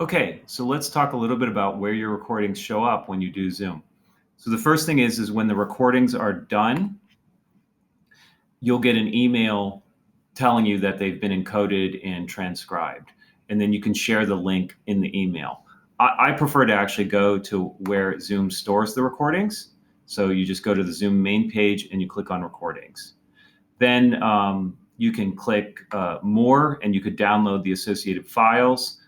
Okay, so let's talk a little bit about where your recordings show up when you do Zoom. So the first thing is when the recordings are done, you'll get an email telling you that they've been encoded and transcribed, and then you can share the link in the email. I prefer to actually go to where Zoom stores the recordings. So you just go to the Zoom main page and you click on recordings. Then you can click more and you could download the associated files.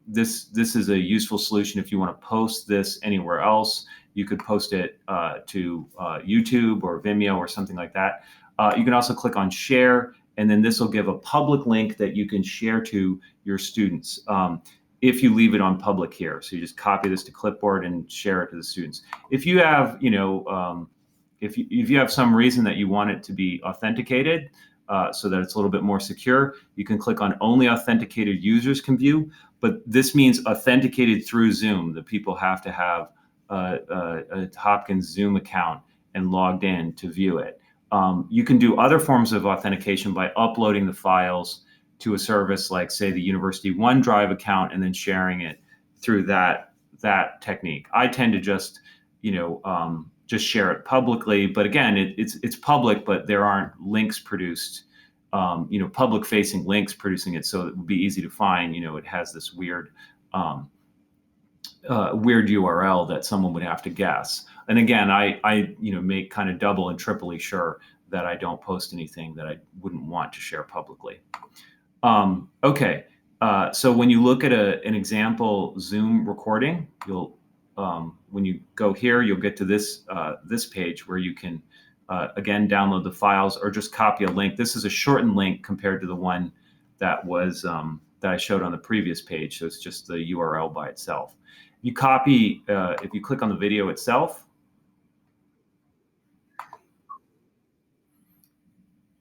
This is a useful solution if you want to post this anywhere else. You could post it to YouTube or Vimeo or something like that. You can also click on share, and then this will give a public link that you can share to your students if you leave it on public here. So you just copy this to clipboard and share it to the students. If you have, if you have some reason that you want it to be authenticated so that it's a little bit more secure, you can click on only authenticated users can view. But this means authenticated through Zoom. The people have to have a Hopkins Zoom account and logged in to view it. You can do other forms of authentication by uploading the files to a service like, say, the University OneDrive account and then sharing it through that technique. I tend to just share it publicly, but again, it's public, but there aren't links produced, public-facing links producing it, so it would be easy to find. It has this weird URL that someone would have to guess. And again, I make kind of double and triply sure that I don't post anything that I wouldn't want to share publicly. Okay, so when you look at an example Zoom recording, when you go here, you'll get to this page where you can again download the files or just copy a link. This is a shortened link compared to the one that was that I showed on the previous page. So it's just the URL by itself. You copy if you click on the video itself.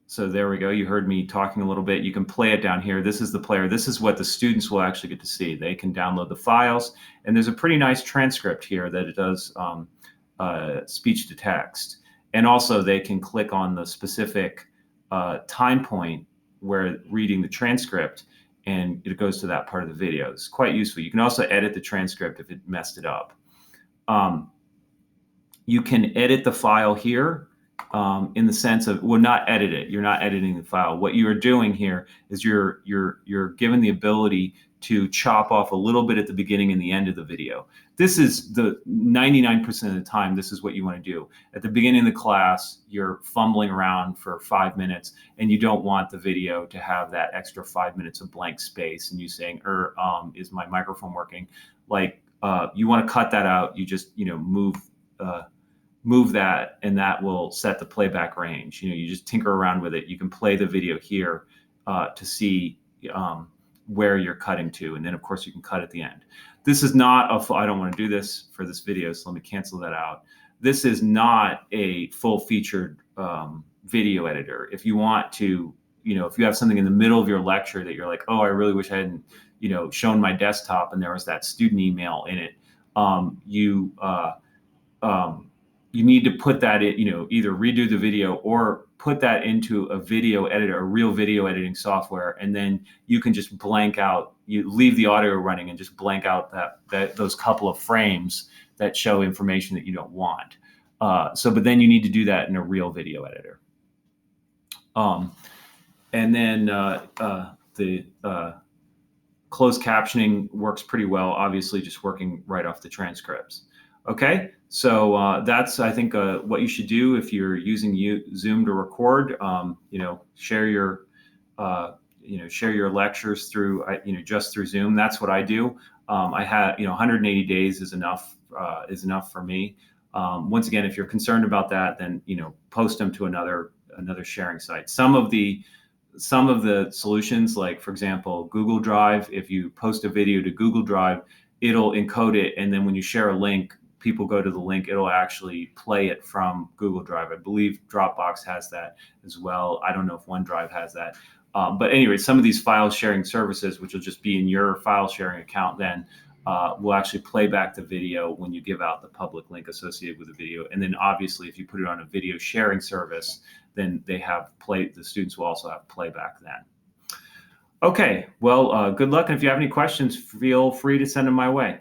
So there we go. You heard me talking a little bit. You can play it down here. This is the player. This is what the students will actually get to see. They can download the files, and there's a pretty nice transcript here that it does speech to text. And also they can click on the specific time point where reading the transcript, and it goes to that part of the video. It's quite useful. You can also edit the transcript if it messed it up. You can edit the file here. In the sense of, well, not edit it. You're not editing the file. What you are doing here is you're given the ability to chop off a little bit at the beginning and the end of the video. This is the 99% of the time, this is what you want to do. At the beginning of the class, you're fumbling around for 5 minutes and you don't want the video to have that extra 5 minutes of blank space and you saying, is my microphone working? Like, you want to cut that out. You just, move that, and that will set the playback range. You just tinker around with it. You can play the video here to see where you're cutting to, and then of course you can cut at the end. This is not I don't want to do this for this video, so let me cancel that out. This is not a full-featured video editor. If you want to, if you have something in the middle of your lecture that you're like, oh, I really wish I hadn't, shown my desktop and there was that student email in it, you need to put that in, either redo the video or put that into a video editor, a real video editing software, and then you can just blank out, you leave the audio running and just blank out those couple of frames that show information that you don't want. But then you need to do that in a real video editor. And then the closed captioning works pretty well, obviously just working right off the transcripts. Okay, so that's, I think, what you should do if you're using Zoom to record. Share your lectures through, just through Zoom. That's what I do. I had, 180 days is enough for me. Once again, if you're concerned about that, then post them to another sharing site. Some of the solutions, like for example, Google Drive, if you post a video to Google Drive, it'll encode it, and then when you share a link, people go to the link, it'll actually play it from Google Drive. I believe Dropbox has that as well. I don't know if OneDrive has that. But anyway, some of these file sharing services, which will just be in your file sharing account then, will actually play back the video when you give out the public link associated with the video. And then obviously, if you put it on a video sharing service, then the students will also have playback then. Okay, well, good luck. And if you have any questions, feel free to send them my way.